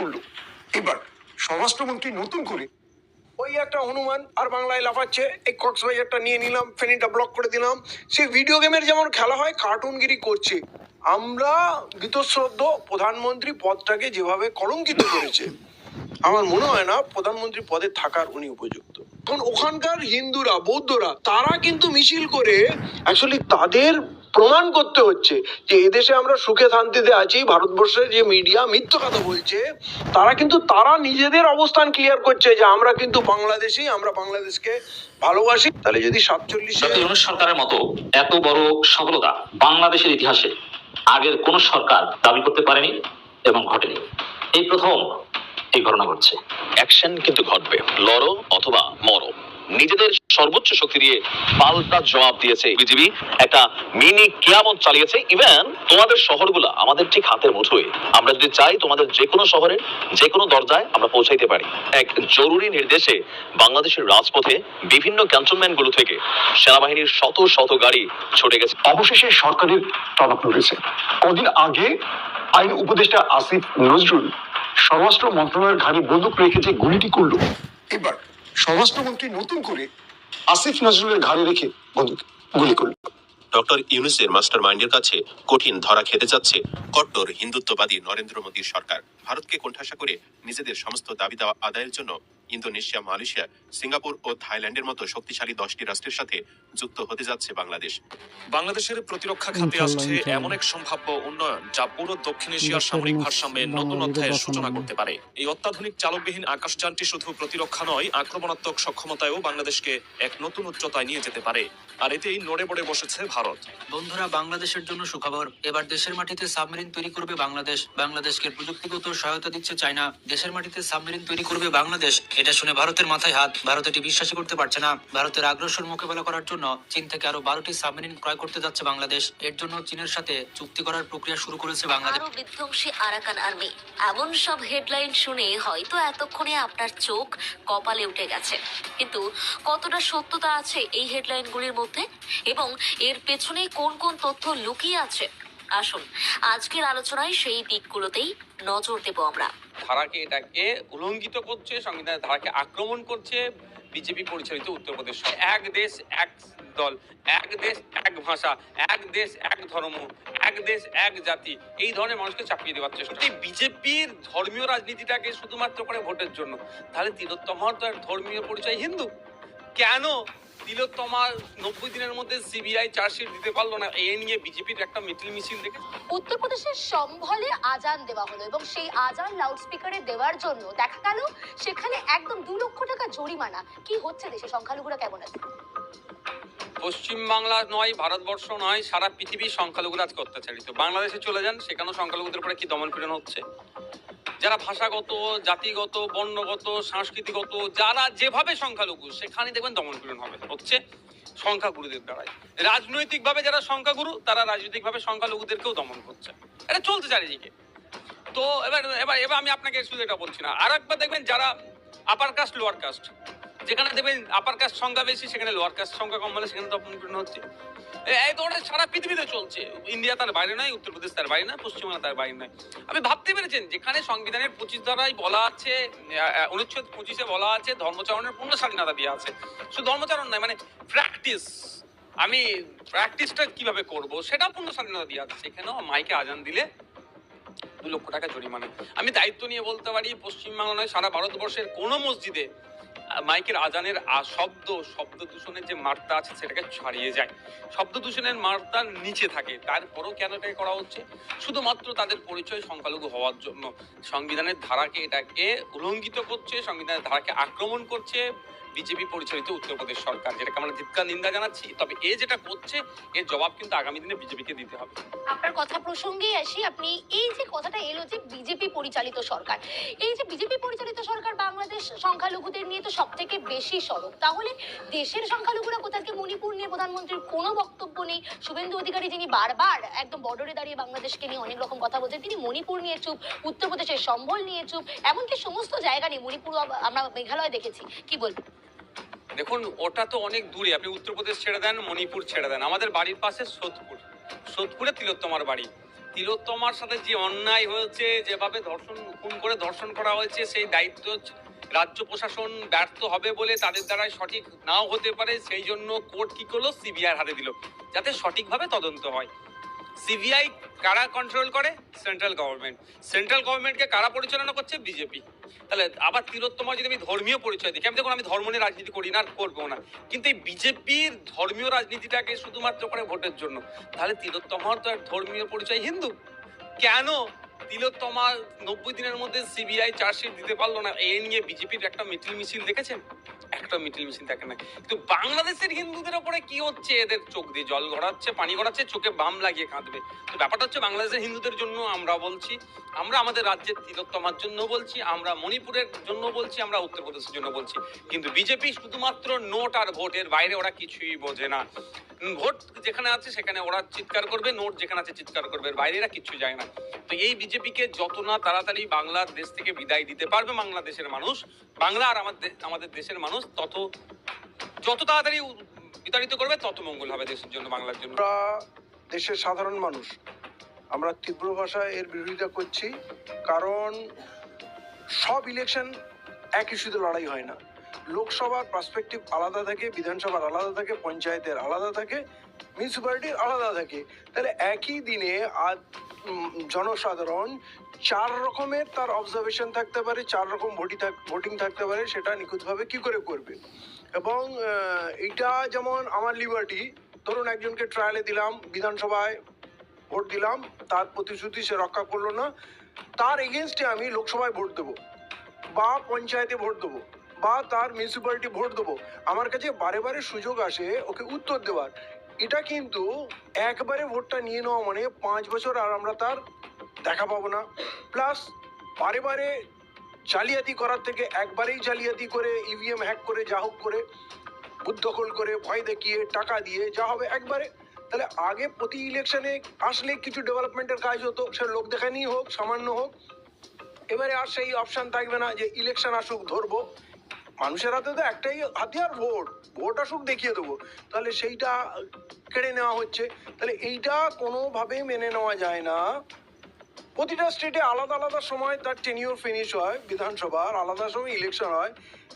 করলো। এবার স্বরাষ্ট্রমন্ত্রী নতুন করে ওই একটা হনুমান আর বাংলায় লাফাচ্ছে, এই কক্সবাজারটা নিয়ে নিলাম, ফেনীটা ব্লক করে দিলাম, সেই ভিডিও গেমের যেমন খেলা হয় কার্টুনগিরি করছে। আমরা বীতশ্রদ্ধ প্রধানমন্ত্রী পদটাকে যেভাবে কলঙ্কিত করেছে, আমার মনে হয় না প্রধানমন্ত্রী পদে থাকার উনি উপযুক্ত। কারণ ওখানকার হিন্দুরা, বৌদ্ধরা, তারা কিন্তু মিছিল করে অ্যাকচুয়ালি তাদের প্রমাণ করতে হচ্ছে যে এদেশে আমরা সুখে শান্তিতে আছি। ভারতবর্ষের যে মিডিয়া মিথ্যা কথা বলছে, তারা নিজেদের অবস্থান ক্লিয়ার করছে যে আমরা কিন্তু বাংলাদেশি, আমরা বাংলাদেশকে ভালোবাসি। তাহলে যদি 47 সরকারের মতো এত বড় সফলতা বাংলাদেশের ইতিহাসে আগের কোন সরকার দাবি করতে পারেনি এবং ঘটেনি, এই প্রথম এই ঘটনা ঘটছে। অ্যাকশন কিন্তু ঘটবে, লড়ো অথবা মরো। নিজেদের সর্বোচ্চ শক্তি দিয়ে পাল্টা জবাব দিয়েছে বিজিবি, একটা মিনি কিয়ামত চালিয়েছে। ইভেন তোমাদের শহরগুলো আমাদের ঠিক হাতের মুঠোয়। আমরা যদি চাই তোমাদের যে কোনো শহরে যে কোনো দরজায় আমরা পৌঁছাইতে পারি। এক জরুরি নির্দেশে বাংলাদেশের রাজপথে বিভিন্ন ক্যান্টনমেন্ট গুলো থেকে সেনাবাহিনীর শত শত গাড়ি ছুটে গেছে। অবশেষে সরকারের তলব রয়েছে। কদিন আগে আইন উপদেষ্টা আসিফ নজরুল স্বরাষ্ট্র মন্ত্রণালয়ের ঘাড়ে বন্দুক রেখে যে গুলিটি করলো, এবার স্বরাষ্ট্রমন্ত্রী নতুন করে আসিফ নজরুলের ঘাড়ে রেখে বন্দুক গুলি করলো। ডক্টর ইউনূসের মাস্টার মাইন্ডের কাছে কঠিন ধরা খেতে যাচ্ছে কট্টর হিন্দুত্ববাদী নরেন্দ্র মোদীর সরকার। ভারতকে কোণঠাসা করে নিজেদের সমস্ত দাবি দাওয়া আদায়ের জন্য ইন্দোনেশিয়া, মালয়েশিয়া, সিঙ্গাপুর ও থাইল্যান্ডের মতো শক্তিশালী 10টি রাষ্ট্রের সাথে যুক্ত হতে যাচ্ছে বাংলাদেশ। বাংলাদেশের প্রতিরক্ষা খাতে আসছে এমন এক সম্ভাব্য উন্নয়ন যা পুরো দক্ষিণ এশিয়ার সামরিক ভারসাম্যের নতুন অধ্যায়ের সূচনা করতে পারে। এই অত্যাধুনিক চালকবিহীন আকাশযানটি শুধু প্রতিরক্ষা নয়, আক্রমণাত্মক সক্ষমতায়ও বাংলাদেশকে এক নতুন উচ্চতায় নিয়ে যেতে পারে। আর এতেই নড়ে বড়ে বসেছে ভারত। বন্ধুরা, বাংলাদেশের জন্য সুখবর। এবার দেশের মাটিতে সাবমেরিন তৈরি করবে বাংলাদেশ। বাংলাদেশকে প্রযুক্তিগত সহায়তা দিচ্ছে চায়না। দেশের মাটিতে সাবমেরিন তৈরি করবে বাংলাদেশ। এটা শুনে ভারতের মাথায় হাত। ভারত এটি বিশ্বাসই করতে পারছে না। ভারতের আগ্রাসন মোকাবেলা করার জন্য চীন থেকে আরো 12টি সাবমেরিন ক্রয় করতে যাচ্ছে বাংলাদেশ। এর জন্য চীনের সাথে চুক্তি করার প্রক্রিয়া শুরু করেছে বাংলাদেশ। আরো বিধ্বংসী আরাকান আর্মি, এমন সব হেডলাইন শুনে হয়তো এতক্ষণে আপনার চোখ কপালে উঠে গেছে। কিন্তু কতটা সত্যতা আছে এই হেডলাইনগুলির মধ্যে এবং এর পেছনে কোন কোন তথ্য লুকিয়ে আছে, আসুন আজকের আলোচনায় সেই দিকগুলোতেই নজর দেব আমরা। ধারাকে এটাকে উল্লঙ্ঘিত করছে, সংবিধানের ধারাকে আক্রমণ করছে বিজেপি পরিচালিত উত্তরপ্রদেশ। এক দেশ এক দল, এক দেশ এক ভাষা, এক দেশ এক ধর্ম, এক দেশ এক জাতি, এই ধরনের মানুষকে চাপিয়ে দেওয়ার চেষ্টা। বিজেপির ধর্মীয় রাজনীতিটাকে শুধুমাত্র করে ভোটের জন্য, তাহলে তিলোত্তমার তো এক ধর্মীয় পরিচয় হিন্দু। কেন তিলোত্তমার 90 দিনের মধ্যে সিবিআই চার্জশিট দিতে পারলো না? এই নিয়ে বিজেপির একটা মিছিল দেখে উত্তরপ্রদেশের সম্ভলে আজান দেওয়া হলো এবং সেই আজান লাউডস্পিকারে দেওয়ার জন্য দেখা গেল সেখানে একদম 2 লক্ষ টাকা জরিমানা। কি হচ্ছে দেশে? সংখ্যালঘুরা কেমন আছে? পশ্চিমবাংলা নয়, ভারতবর্ষ নয়, সারা পৃথিবীর সংখ্যালঘুরা আজকে অত্যাচারিত। বাংলাদেশে চলে যান, সেখানেও সংখ্যালঘুদের উপরে কি দমন পীড়ন হচ্ছে। যারা ভাষাগত, জাতিগত, বর্ণগত, সাংস্কৃতিগত, যারা যেভাবে সংখ্যালঘু, সেখানে দেখবেন দমন পীড়ন হচ্ছে সংখ্যাগুরুদের দ্বারাই। রাজনৈতিকভাবে যারা সংখ্যাগুরু, তারা রাজনৈতিকভাবে সংখ্যালঘুদেরকেও দমন করছে। এটা চলছে চারিদিকে। তো এবার এবার এবার আমি আপনাকে শুধু এটা বলছি না, আর একবার দেখবেন যারা আপার কাস্ট, লোয়ার কাস্ট, যেখানে দেখবেন আপার কাস্ট সংখ্যা বেশি, সেখানে লোয়ার কাস্ট সংখ্যা কম হলে সেখানে দমন পীড়ন হচ্ছে। এই ধরনের সারা পৃথিবীতে চলছে। ইন্ডিয়া তার বাইরে নয়, উত্তরপ্রদেশ তার বাইরে নয়, পশ্চিমবঙ্গ তার বাইরে নয়। আপনি ভাবতে পেরেছেন যেখানে সংবিধানের 25 ধারায় বলা আছে, অনুচ্ছেদ 25-এ বলা আছে ধর্মচারণের পূর্ণ স্বাধীনতা দেওয়া আছে। শুধু ধর্মচারণ নয়, মানে প্র্যাকটিস, আমি প্র্যাকটিসটা কিভাবে করব সেটা পূর্ণ স্বাধীনতা দেওয়া আছে। সেখানেও মাইকে আজান দিলে 2 লক্ষ টাকা জরিমানা। আমি দায়িত্ব নিয়ে বলতে পারি, পশ্চিমবাংলা নয়, সারা ভারতবর্ষের কোনো মসজিদে মাইকের আজানের শব্দ দূষণের যে মাত্রা আছে সেটাকে ছাড়িয়ে যায়। শব্দ দূষণের মাত্রা নিচে থাকে, তারপরও কেন এটাকে করা হচ্ছে? শুধুমাত্র তাদের পরিচয় সংখ্যালঘু হওয়ার জন্য। সংবিধানের ধারাকে এটাকে উল্লঙ্ঘিত করছে, সংবিধানের ধারাকে আক্রমণ করছে বিজেপি পরিচালিত উত্তরপ্রদেশ সরকার, যেটাকে আমরা ধিক্কার নিন্দা জানাচ্ছি। তবে এ যেটা করছে, এর জবাব কিন্তু আগামী দিনে বিজেপিকে দিতে হবে। আপনার কথা প্রসঙ্গেই আসি। আপনি এই যে কথাটা এলো যে বিজেপি পরিচালিত সরকার, এই যে বিজেপি পরিচালিত সরকার বাংলাদেশ সংখ্যালঘুদের নিয়ে তো সব থেকে বেশি সরব, তাহলে দেশের সংখ্যালঘুরা কোথায়? মণিপুর নিয়ে প্রধানমন্ত্রীর কোনো বক্তব্য নেই। শুভেন্দু অধিকারী, যিনি বারবার একদম বর্ডারে দাঁড়িয়ে বাংলাদেশকে নিয়ে অনেক রকম কথা বলছেন, তিনি মণিপুর নিয়ে চুপ, উত্তরপ্রদেশের সম্বল নিয়ে চুপ, এমনকি সমস্ত জায়গা নিয়ে, মণিপুর আমরা মেঘালয় দেখেছি। কি বলবেন? দেখুন, ওটা তো অনেক দূরে। আপনি উত্তরপ্রদেশ ছেড়ে দেন, মণিপুর ছেড়ে দেন, আমাদের বাড়ির পাশে সোদপুরে তিলোত্তমার বাড়ি। তিলোত্তমার সাথে যে অন্যায় হয়েছে, যেভাবে খুন করে ধর্ষণ করা হয়েছে, সেই দায়িত্ব রাজ্য প্রশাসন ব্যর্থ হবে বলে তাদের দ্বারা সঠিক নাও হতে পারে, সেই জন্য কোর্ট কি করলো, সিবিআই হাতে দিল যাতে সঠিকভাবে তদন্ত হয়। সিবিআই কারা কন্ট্রোল করে? Central government. সেন্ট্রাল গভর্নমেন্টকে কারা পরিচালনা করছে? বিজেপি। তাহলে আবার তিলোত্তমার যদি আমি ধর্মীয় পরিচয় দেখি, আমি দেখুন আমি ধর্ম নিয়ে রাজনীতি করি না আর করবো না, কিন্তু এই বিজেপির ধর্মীয় রাজনীতিটাকে শুধুমাত্র করে ভোটের জন্য, তাহলে তিলোত্তমার তো এক ধর্মীয় পরিচয় হিন্দু। কেন তিলোত্তমা 90 দিনের মধ্যে সিবিআই চার্জশিট দিতে পারলো না? এই নিয়ে বিজেপির একটা মিছিল মিছিল দেখেছেন? একটা মিছিল মিছিল দেখেন না। কিন্তু বাংলাদেশের হিন্দুদের ওপরে কি হচ্ছে? এদের চোখ দিয়ে জল গড়াচ্ছে, পানি গড়াচ্ছে, চোখে বাম লাগিয়ে কাঁদবে। তো ব্যাপারটা হচ্ছে বাংলাদেশের হিন্দুদের জন্য আমরা বলছি, আমরা আমাদের রাজ্যের তিলোত্তমার জন্য বলছি, আমরা মণিপুরের জন্য বলছি, আমরা উত্তরপ্রদেশের জন্য বলছি। কিন্তু বিজেপি শুধুমাত্র নোট আর ভোটের বাইরে ওরা কিছুই বোঝে না। ভোট যেখানে আছে সেখানে ওরা চিৎকার করবে, নোট যেখানে আছে চিৎকার করবে, এর বাইরে এরা কিচ্ছু যায় না। তো এই বিজেপিকে যত না তাড়াতাড়ি বাংলাদেশ থেকে বিদায় দিতে পারবে বাংলাদেশের মানুষ, বাংলা আর আমাদের দেশের মানুষ, যত তাড়াতাড়ি বিতাড়িত করবে তত মঙ্গল হবে দেশের জন্য, বাংলার জন্য। আমরা দেশের সাধারণ মানুষ, আমরা তীব্র ভাষায় এর বিরোধিতা করছি, কারণ সব ইলেকশন এক ইস্যুতে লড়াই হয় না। লোকসভার পার্সপেক্টিভ আলাদা থাকে, বিধানসভার আলাদা থাকে, পঞ্চায়েতের আলাদা থাকে, মিউনিসিপ্যালিটির আলাদা থাকে। তাহলে একই দিনে জনসাধারণ 4 রকমের তার অবজারভেশন থাকতে পারে, 4 রকম ভোটিং থাকতে পারে, সেটা নিখুঁতভাবে কি করে করবে? এবং এইটা যেমন আমার লিবার্টি, ধরুন একজনকে ট্রায়ালে দিলাম, বিধানসভায় ভোট দিলাম, তার প্রতিশ্রুতি সে রক্ষা করলো না, তার এগেনস্টে আমি লোকসভায় ভোট দেবো বা পঞ্চায়েতে ভোট দেবো বা তার মিউনিসিপ্যালিটি ভোট দেবো। আমার কাছে বারে বারে সুযোগ আসে ওকে উত্তর দেওয়ার। এটা কিন্তু একবারে ভোটটা নিয়ে নেওয়া মানে 5 বছর আর আমরা তার দেখা পাবো না। প্লাস বারে বারে জালিয়াতি করার থেকে একবারেই জালিয়াতি করে, ইভিএম হ্যাক করে, যা হোক করে, বুথ দখল করে, ভয় দেখিয়ে, টাকা দিয়ে যা হবে একবারে। তাহলে আগে প্রতি ইলেকশনে আসলে কিছু ডেভেলপমেন্টের কাজ হতো, সে লোক দেখানি হোক, সামান্য হোক। এবারে আর সেই অপশন থাকবে না যে ইলেকশন আসুক ধরবো। মানুষের হাতে তো একটাই হাতিয়ার, ভোট আসুক দেখিয়ে দেবো। তাহলে সেইটা কেড়ে নেওয়া হচ্ছে। তাহলে এইটা কোনোভাবেই মেনে নেওয়া যায় না। প্রতিটা স্টেটে আলাদা আলাদা সময় তার টেনিওর ফিনিশ হয়, বিধানসভার আলাদা সময় ইলেকশন হয়।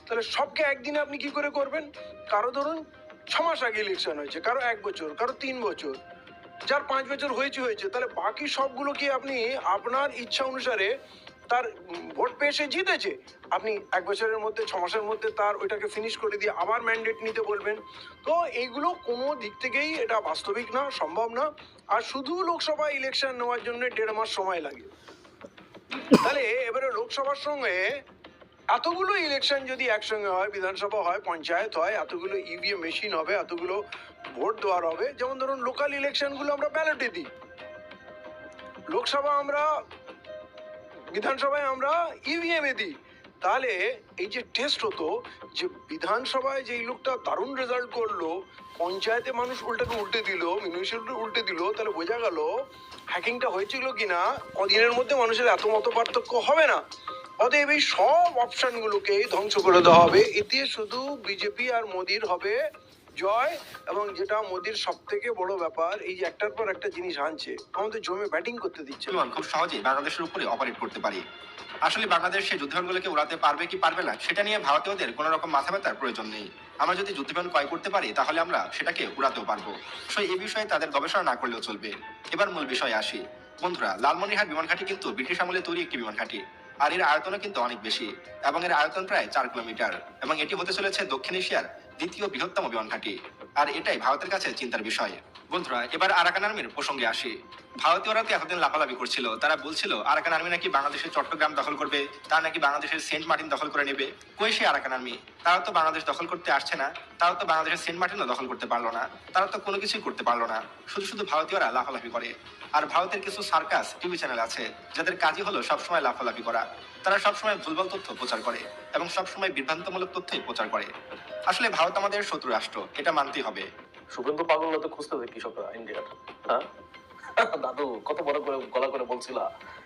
তাহলে সবকে একদিনে আপনি কি করে করবেন? কারো ধরুন 6 মাস আগে ইলেকশন হয়েছে, কারো 1 বছর, কারো 3 বছর, যার 5 বছর হয়েছে। তাহলে বাকি সবগুলো কি আপনি আপনার ইচ্ছা অনুসারে তার ভোট পেয়ে সে জিতেছে, আপনি 1 বছরের মধ্যে, 6 মাসের মধ্যে তার ওইটাকে ফিনিশ করে দিয়ে আবার ম্যান্ডেট নিতে বলবেন? তো এইগুলো কোনো দিক থেকেই এটা বাস্তবিক না, সম্ভব না। আর শুধু লোকসভা ইলেকশন নেওয়ার জন্য 1.5 মাস সময় লাগে। তাহলে এবারে লোকসভার সঙ্গে এতগুলো ইলেকশন যদি একসঙ্গে হয়, বিধানসভা হয়, পঞ্চায়েত হয়, এতগুলো ইভিএম মেশিন হবে, এতগুলো ভোট দেওয়ার হবে। যেমন ধরুন লোকাল ইলেকশনগুলো আমরা ব্যালটে দিই, লোকসভা আমরা, বিধানসভায় আমরা ইভিএমে দিই। তাহলে এই যে টেস্ট হতো, যে বিধানসভায় যেই লোকটা দারুণ রেজাল্ট করলো, পঞ্চায়েতে মানুষ উল্টে দিল, মিউনিসিপ্যালিটি উল্টে দিল, তাহলে বোঝা গেল হ্যাকিংটা হয়েছিল কিনা। কদিনের মধ্যে মানুষের এত মত পার্থক্য হবে না। অতএব এই সব অপশনগুলোকে ধ্বংস করে দেওয়া হবে। এতে শুধু বিজেপি আর মোদির হবে জয়। এবং যেটা মোদির সব থেকে বড় ব্যাপার, এই যে একটার পর একটা জিনিস আনছে, আমাদের জমে ব্যাটিং করতে দিচ্ছে না। খুব সহজেই বাংলাদেশের উপরে অপারেট করতে পারি। আসলে বাংলাদেশ সেই যুদ্ধবিমানগুলোকে উড়াতে পারবে কি পারবে না সেটা নিয়ে ভারতীয়দের কোনো রকম মাথা ব্যথার প্রয়োজন নেই। আমরা যদি যুদ্ধবিমান ক্রয় করতে পারি তাহলে আমরা সেটাকে উড়াতেও পারবো। এই বিষয়ে তাদের গবেষণা না করলেও চলবে। এবার মূল বিষয়ে আসি। বন্ধুরা, লালমনিরহাট বিমান ঘাঁটি কিন্তু ব্রিটিশ আমলে তৈরি একটি বিমান ঘাঁটি, আর এর আয়তনও কিন্তু অনেক বেশি, এবং এর আয়তন প্রায় 4 কিলোমিটার, এবং এটি হতে চলেছে দক্ষিণ এশিয়ার 2য় বৃহত্তম বিমান ঘাঁটি। আর এটাই ভারতের কাছে চিন্তার বিষয়। বন্ধুরা, এবার আরাকান আর্মির প্রসঙ্গে আসি। ভারতীয়রা তো এতদিন লাফালাফি করছিল, তারা বলছিল আরাকান আর্মি নাকি বাংলাদেশের চট্টগ্রাম দখল করবে, তারা নাকি বাংলাদেশের সেন্ট মার্টিন দখল করে নেবে। কই সেই আরাকান আর্মি? তারা তো বাংলাদেশ দখল করতে আসছে না, তারা তো বাংলাদেশের সেন্ট মার্টিনও দখল করতে পারলো না, তারা তো কোনো কিছুই করতে পারলো না। শুধু ভারতীয়রা লাফালাফি করে। আর ভারতের কিছু সার্কাস টিভি চ্যানেল আছে যাদের কাজই হলো সবসময় লাফালাফি করা। তারা সবসময় ভুলভাল তথ্য প্রচার করে এবং সবসময় বিভ্রান্তমূলক তথ্যই প্রচার করে। আসলে ভারত আমাদের শত্রু রাষ্ট্র, এটা মানতেই হবে। শুভেন্দু পাগল তো খুঁজতেছে কৃষকরা ইন্ডিয়ার। হ্যাঁ দাদু, কত বড় করে গলা করে বলছিলা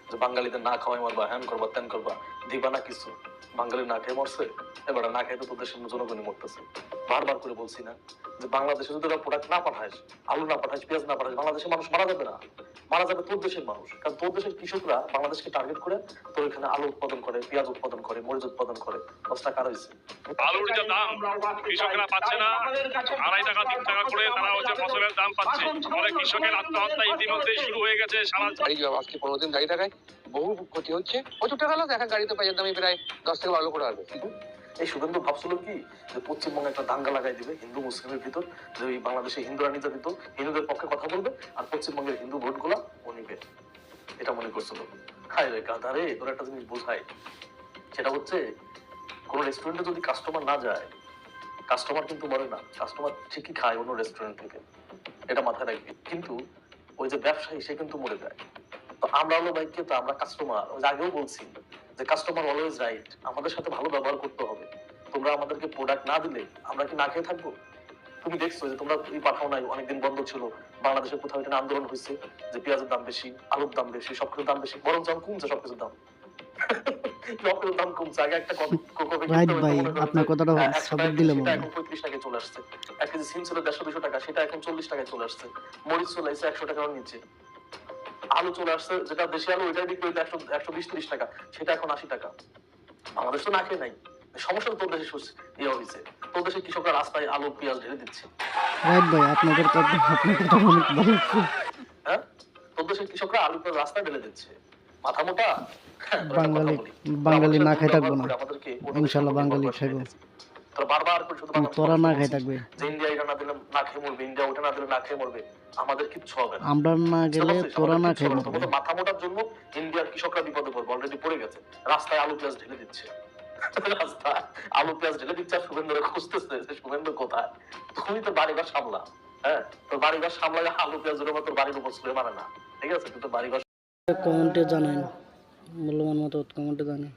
যে বাঙালিদের না খাওয়াই মারবা, হ্যান করবা, ত্যান করবা, দিবা না কিছু। বাঙালি না খেয়ে মরছে, এবার না খেয়ে তো তোদের জনগণই মরতেছে। বারবার করে বলছি না যে বাংলাদেশে যদি ওরা প্রোডাক্ট না পাঠায়, আলু না পাঠায়, পেঁয়াজ না পাঠায়, বাংলাদেশের মানুষ মারা যাবে না, মারা যাবে তোর দেশের মানুষ। কারণ তোর দেশের কৃষকরা বাংলাদেশকে টার্গেট করে তোর এখানে আলু উৎপাদন করে, পেঁয়াজ উৎপাদন করে, মরিচ উৎপাদন করে। দশটা কার হয়েছে? আলুর যে দাম কৃষকেরা পাচ্ছে না, 2.5 টাকা 3 টাকা করে তারা হচ্ছে ফসলের দাম পাচ্ছে। ফলে কৃষকের আত্মহত্যা ইতিমধ্যেই শুরু হয়ে গেছে। সারা আজকে 15 দিন গাড়ি থাকায় বহু ক্ষতি হচ্ছে, প্রচুর টাকা লাগে। এখন গাড়িতে পেঁয়াজের দামই প্রায় 10 থেকে 12 করে আসবে। এই শুভেন্দু ভাবছিল কি যে পশ্চিমবঙ্গে একটা দাঙ্গা লাগাই দিবে হিন্দু মুসলিমের ভিতর, যে ওই বাংলাদেশে হিন্দুরা নির্যাতিত, হিন্দুদের পক্ষে কথা বলবে আর পশ্চিমবঙ্গের হিন্দু ভোটগুলা ও নিবে, এটা মনে করছিল। হায় রে গাধারে, তোর একটা জিনিস বোঝায়, সেটা হচ্ছে কোন রেস্টুরেন্টে যদি কাস্টমার না যায়, কাস্টমার কিন্তু মরে না, কাস্টমার ঠিকই খায় অন্য রেস্টুরেন্ট থেকে, এটা মাথায় রাখবি। কিন্তু ওই যে ব্যবসায়ী সে কিন্তু মরে যায়। তো আমরা হলো ভাই, কিন্তু আমরা কাস্টমার, ওই আগেও বলছি যে কাস্টমার অলওয়েজ রাইট, আমাদের সাথে ভালো ব্যবহার করতে হবে। তোমরা আমাদেরকে প্রোডাক্ট না দিলে আমরা কি না খেয়ে থাকবো? তুমি দেখছো যে তোমরা পাঠাও নাই, অনেকদিন বন্ধ ছিল, বাংলাদেশের কোথাও এটা আন্দোলন হয়েছে যে পেঁয়াজের দাম বেশি, আলুর দাম বেশি, সবকিছুর দাম বেশি, বরং দাম কমছে, সবকিছুর দাম সবকিছুর দাম কমছে। আগে একটা আপনার কথাটা সাপোর্ট দিলাম, এখন 35 টাকায় চলে আসছে। 1 কেজি সিম ছিল 150-200 টাকা, সেটা এখন 40 টাকায় চলে আসছে। মরিচ চলে আসছে 100 টাকার নিচে। আলু চলে আসছে, যেটা দেশি আলু ওইটাই বিক্রি হইতে 120-30 টাকা, সেটা এখন 80 টাকা। বাংলাদেশ তো না খেয়ে নাই, সমস্যা তোর দেশে ইয়ে হয়েছে, তোর দেশে কৃষকরা রাস্তায় আলু পেঁয়াজ ঢেলে দিচ্ছে। রাইট ভাই, আপনাদের কথা অনেক ভালো লাগছে। হ্যাঁ, তোর দেশের কৃষকরা আলু পেঁয়াজ রাস্তায় ঢেলে দিচ্ছে, মাথা মোটা। বাঙালি না খাই থাকবো না, ইনশাল্লাহ বাঙালি খাইবো। তোরা বারবার করে শুধু তোরা না খাই থাকবে, যে ইন্ডিয়া এটা না দিলে না খেয়ে মরবে, ইন্ডিয়া ওটা না দিলে না খেয়ে মরবে, আমাদের কিচ্ছু হবে না। আমরা না গেলে তোরা না খাই মরবে। তোমাদের মাথা মোটার জন্য ইন্ডিয়ার কৃষকরা বিপদে পড়বে, অলরেডি পড়ে গেছে। রাস্তায় আলু পেঁয়াজ ঢেলে দিচ্ছে, রাস্তায় আলু পেঁয়াজ ঢেলে দিচ্ছে, আর শুভেন্দুরা খুঁজতেছে যে শুভেন্দু কোথায়। তুমি তো বাড়িঘর সামলা, হ্যাঁ, তোর বাড়িঘর সামলায় আলু পেঁয়াজ তোর বাড়ির উপর ছুঁড়ে মারে না, ঠিক আছে? তুই তো বাড়িঘর কমেন্টে জানান, মূল্যবান মতামত কমেন্টে জানান।